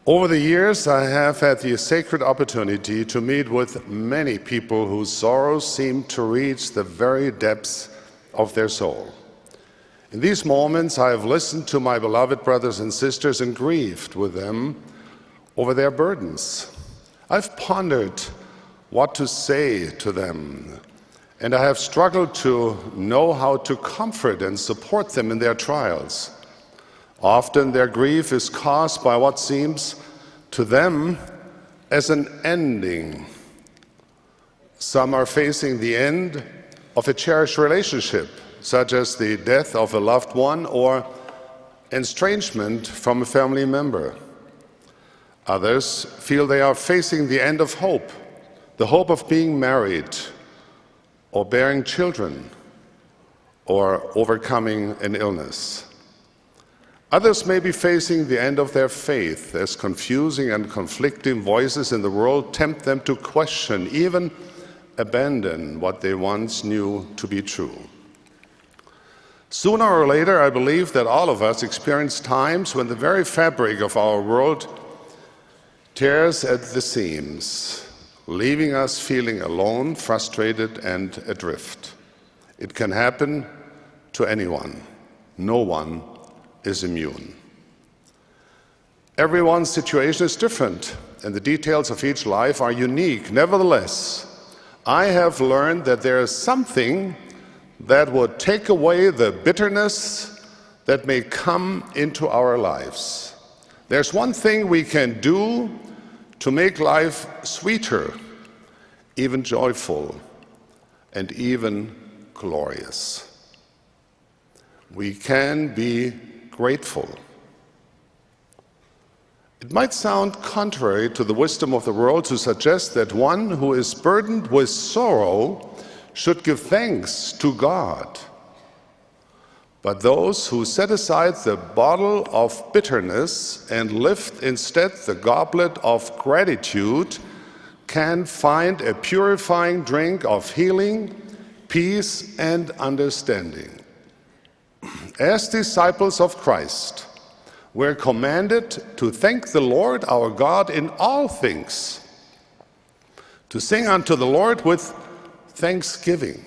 Over the years, I have had the sacred opportunity to meet with many people whose sorrows seem to reach the very depths of their soul. In these moments, I have listened to my beloved brothers and sisters and grieved with them over their burdens. I've pondered what to say to them, and I have struggled to know how to comfort and support them in their trials. Often their grief is caused by what seems to them as an ending. Some are facing the end of a cherished relationship, such as the death of a loved one or estrangement from a family member. Others feel they are facing the end of hope, the hope of being married or bearing children or overcoming an illness. Others may be facing the end of their faith as confusing and conflicting voices in the world tempt them to question, even abandon what they once knew to be true. Sooner or later, I believe that all of us experience times when the very fabric of our world tears at the seams, leaving us feeling alone, frustrated, and adrift. It can happen to anyone. No one is immune. Everyone's situation is different, and the details of each life are unique. Nevertheless, I have learned that there is something that would take away the bitterness that may come into our lives. There's one thing we can do to make life sweeter, even joyful, and even glorious. We can be grateful. It might sound contrary to the wisdom of the world to suggest that one who is burdened with sorrow should give thanks to God. But those who set aside the bottle of bitterness and lift instead the goblet of gratitude can find a purifying drink of healing, peace, and understanding. As disciples of Christ, we're commanded to thank the Lord our God in all things, to sing unto the Lord with thanksgiving,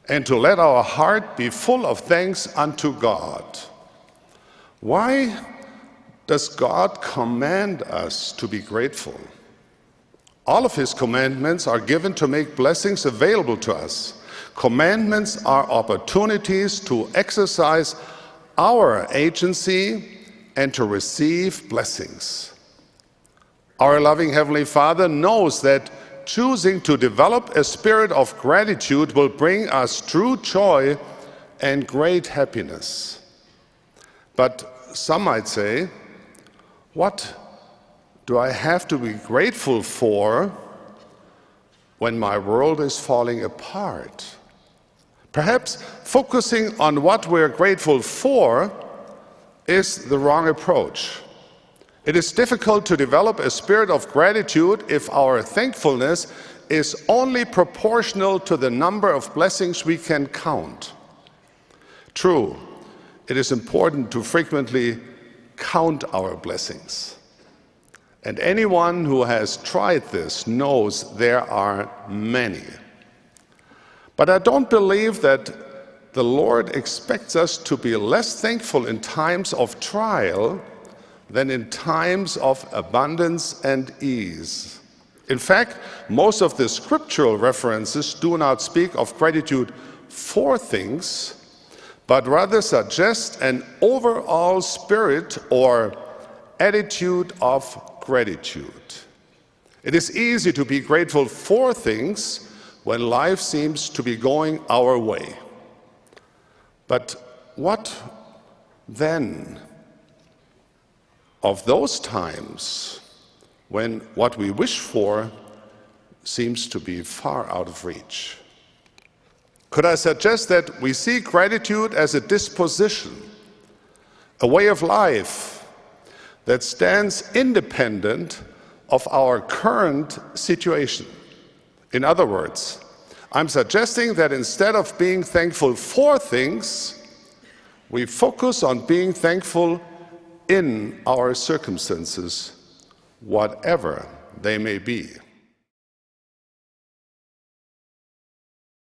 and to let our heart be full of thanks unto God. Why does God command us to be grateful? All of His commandments are given to make blessings available to us. Commandments are opportunities to exercise our agency and to receive blessings. Our loving Heavenly Father knows that choosing to develop a spirit of gratitude will bring us true joy and great happiness. But some might say, what do I have to be grateful for when my world is falling apart? Perhaps focusing on what we're grateful for is the wrong approach. It is difficult to develop a spirit of gratitude if our thankfulness is only proportional to the number of blessings we can count. True, it is important to frequently count our blessings. And anyone who has tried this knows there are many. But I don't believe that the Lord expects us to be less thankful in times of trial than in times of abundance and ease. In fact, most of the scriptural references do not speak of gratitude for things, but rather suggest an overall spirit or attitude of gratitude. It is easy to be grateful for things when life seems to be going our way. But what then of those times when what we wish for seems to be far out of reach? Could I suggest that we see gratitude as a disposition, a way of life that stands independent of our current situation? In other words, I'm suggesting that instead of being thankful for things, we focus on being thankful in our circumstances, whatever they may be.